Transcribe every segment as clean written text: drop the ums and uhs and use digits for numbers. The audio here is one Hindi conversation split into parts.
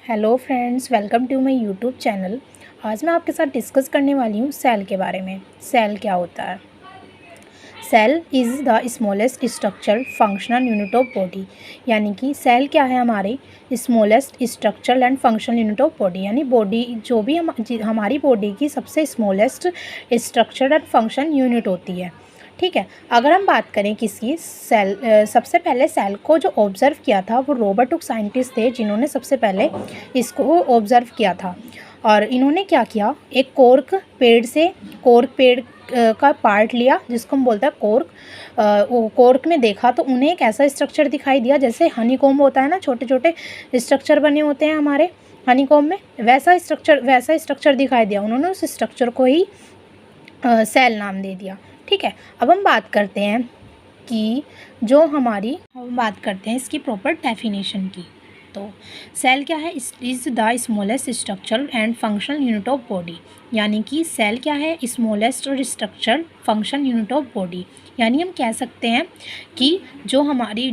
Hello friends, welcome to my YouTube channel. आज मैं आपके साथ डिस्कस करने वाली हूँ सेल के बारे में। सेल क्या होता है? Cell is the smallest structural functional unit of body. यानी कि सेल क्या है? हमारी smallest structural and functional unit of body. यानी बॉडी जो भी हमारी बॉडी की सबसे smallest structural and function unit होती है। ठीक है। अगर हम बात करें किसी सेल, सबसे पहले सेल को जो ऑब्ज़र्व किया था वो रॉबर्ट हुक साइंटिस्ट थे, जिन्होंने सबसे पहले इसको ऑब्ज़र्व किया था। और इन्होंने क्या किया, एक कोर्क पेड़ का पार्ट लिया जिसको हम बोलते हैं कोर्क। वो कोर्क में देखा तो उन्हें एक ऐसा स्ट्रक्चर दिखाई दिया जैसे हनीकॉम्ब होता है ना, छोटे छोटे स्ट्रक्चर बने होते हैं हमारे हनीकॉम्ब में, वैसा स्ट्रक्चर दिखाई दिया। उन्होंने उस स्ट्रक्चर को ही सेल नाम दे दिया। ठीक है। अब हम बात करते हैं इसकी प्रॉपर डेफिनेशन की। तो सेल क्या है? Is the smallest structural and functional unit of body. यानी कि सेल क्या है? स्मॉलेस्ट और structural function unit of body. यानी हम कह सकते हैं कि जो हमारी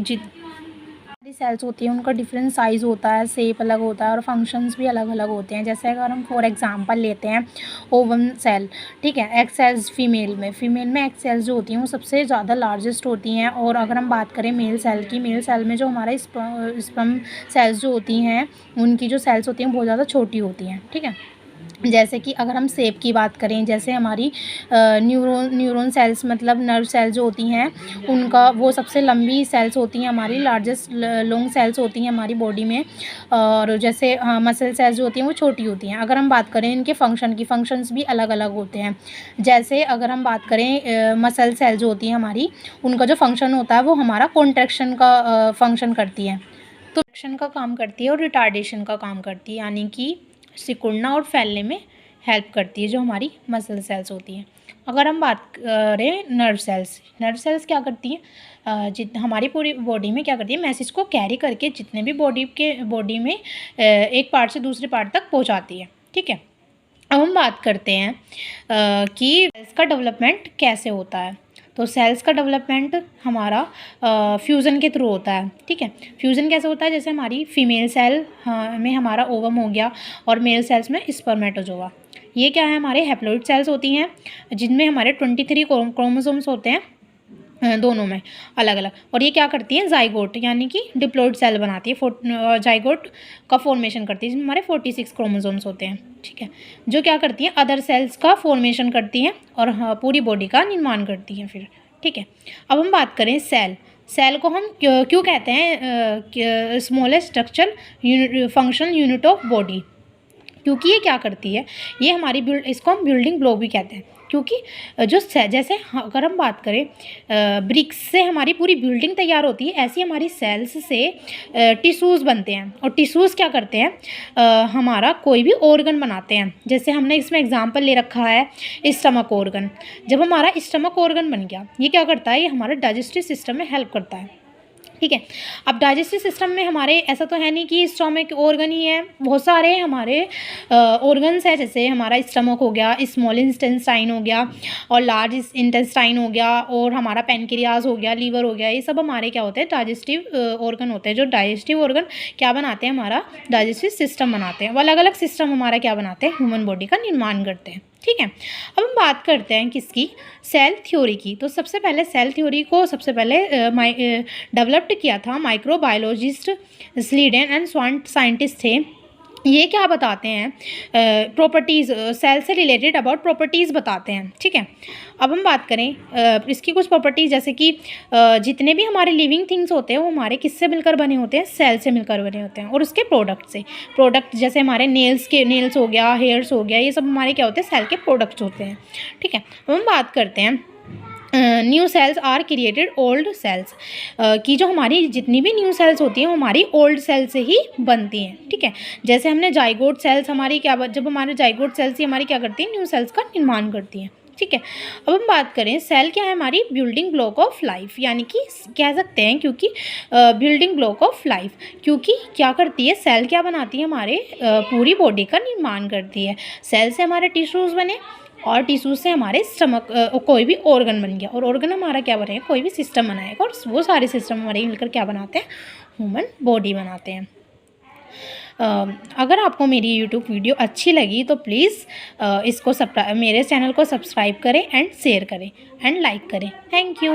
सेल्स होती हैं उनका डिफरेंट साइज़ होता है, शेप अलग होता है और फंक्शंस भी अलग अलग होते हैं। जैसे अगर हम फॉर एग्जांपल लेते हैं ओवम सेल। ठीक है। एग सेल्स फीमेल में एग सेल्स जो होती हैं वो सबसे ज़्यादा लार्जेस्ट होती हैं। और अगर हम बात करें मेल सेल में जो हमारा स्पर्म सेल्स जो होती हैं, उनकी जो सेल्स होती हैं बहुत ज़्यादा छोटी होती हैं। ठीक है। जैसे कि अगर हम शेप की बात करें, जैसे हमारी न्यूरॉन सेल्स मतलब नर्व सेल्स जो होती हैं उनका वो सबसे लंबी सेल्स होती हैं, हमारी लार्जेस्ट लॉन्ग सेल्स होती हैं हमारी बॉडी में। और जैसे मसल सेल्स जो होती हैं वो छोटी होती हैं। अगर हम बात करें इनके फंक्शंस भी अलग अलग होते हैं। जैसे अगर हम बात करें मसल सेल जो होती हैं हमारी, उनका जो फंक्शन होता है वो हमारा कॉन्ट्रैक्शन का फंक्शन करती है, तो एक्शन का काम करती है और रिटार्डेशन का काम करती है। यानी कि सिकुड़ना और फैलने में हेल्प करती है जो हमारी मसल सेल्स होती हैं। अगर हम बात करें नर्व सेल्स क्या करती हैं? हमारी पूरी बॉडी में क्या करती है? मैसेज को कैरी करके जितने भी बॉडी में एक पार्ट से दूसरे पार्ट तक पहुंचाती है। ठीक है। अब हम बात करते हैं कि सेल्स का डेवलपमेंट कैसे होता है। तो सेल्स का डेवलपमेंट हमारा फ्यूज़न के थ्रू होता है। ठीक है। फ्यूज़न कैसे होता है? जैसे हमारी फीमेल सेल में हमारा ओवम हो गया और मेल सेल्स में स्पर्मेटोजोआ। ये क्या है? हमारे हैप्लॉइड सेल्स होती हैं जिनमें हमारे 23 क्रोमोसोम्स होते हैं, दोनों में अलग अलग। और ये क्या करती है? जाइगोट यानी कि डिप्लॉइड सेल बनाती है। जाइगोट का फॉर्मेशन करती है जिसमें हमारे 46 क्रोमोसोम्स होते हैं। ठीक है। जो क्या करती हैं? अदर सेल्स का फॉर्मेशन करती हैं और पूरी बॉडी का निर्माण करती हैं फिर। ठीक है। अब हम बात करें सेल को हम क्यों कहते हैं smallest structure functional unit of body? क्योंकि ये क्या करती है? ये हमारी इसको हम बिल्डिंग ब्लॉक भी कहते हैं। क्योंकि जैसे अगर हम बात करें ब्रिक्स से हमारी पूरी बिल्डिंग तैयार होती है, ऐसी हमारी सेल्स से टिश्यूज़ बनते हैं। और टिश्यूज़ क्या करते हैं? हमारा कोई भी ऑर्गन बनाते हैं। जैसे हमने इसमें एग्जांपल ले रखा है स्टमक ऑर्गन। जब हमारा स्टमक ऑर्गन बन गया, ये क्या करता है? ये हमारे डाइजेस्टिव सिस्टम में हेल्प करता है। ठीक है। अब डाइजेस्टिव सिस्टम में हमारे ऐसा तो है नहीं कि स्टमक ऑर्गन ही है, बहुत सारे हमारे ऑर्गन्स हैं। जैसे हमारा स्टमक हो गया, स्मॉल इंटेस्टाइन हो गया और लार्ज इंटेस्टाइन हो गया और हमारा पेनक्रियाज हो गया, लीवर हो गया। ये सब हमारे क्या होते हैं? डाइजेस्टिव ऑर्गन होते हैं। जो डाइजेस्टिव ऑर्गन क्या बनाते हैं? हमारा डाइजेस्टिव सिस्टम बनाते हैं। वो अलग अलग सिस्टम हमारा क्या बनाते हैं? ह्यूमन बॉडी का निर्माण करते हैं। ठीक है। अब हम बात करते हैं किसकी? सेल थ्योरी की। तो सबसे पहले सेल थ्योरी को डेवलप्ड किया था microbiologist Schleiden and Schwann scientist थे। ये क्या बताते हैं? प्रॉपर्टीज़, सेल से रिलेटेड अबाउट प्रॉपर्टीज़ बताते हैं। ठीक है। अब हम बात करें इसकी कुछ प्रॉपर्टीज़, जैसे कि जितने भी हमारे लिविंग थिंग्स होते हैं वो हमारे किससे मिलकर बने होते हैं? सेल से मिलकर बने होते हैं। और उसके प्रोडक्ट जैसे हमारे नेल्स हो गया, हेयर्स हो गया, ये सब हमारे क्या होते हैं? सेल के प्रोडक्ट्स होते हैं। ठीक है। अब हम बात करते हैं new cells are created old cells की। जो हमारी जितनी भी न्यू सेल्स होती हैं वो हमारी ओल्ड सेल से ही बनती हैं। ठीक है। जैसे हमने जाइगोट सेल्स हमारी जब हमारे जाइगोट सेल्स ही हमारी क्या करती हैं? न्यू सेल्स का निर्माण करती हैं। ठीक है। अब हम बात करें सेल क्या है? हमारी बिल्डिंग ब्लॉक ऑफ लाइफ। यानी कि कह सकते हैं क्योंकि बिल्डिंग ब्लॉक ऑफ लाइफ, क्योंकि क्या करती है? सेल क्या बनाती है? हमारे पूरी बॉडी का निर्माण करती है। सेल से हमारे टिश्यूज़ बने और टिश्यू से हमारे स्टमक कोई भी ऑर्गन बन गया और ऑर्गन हमारा क्या बनेगा? कोई भी सिस्टम बनाएगा और वो सारे सिस्टम हमारे मिलकर क्या बनाते हैं? ह्यूमन बॉडी बनाते हैं। अगर आपको मेरी यूट्यूब वीडियो अच्छी लगी तो प्लीज़ इसको मेरे चैनल को सब्सक्राइब करें एंड शेयर करें एंड लाइक करें। Thank you.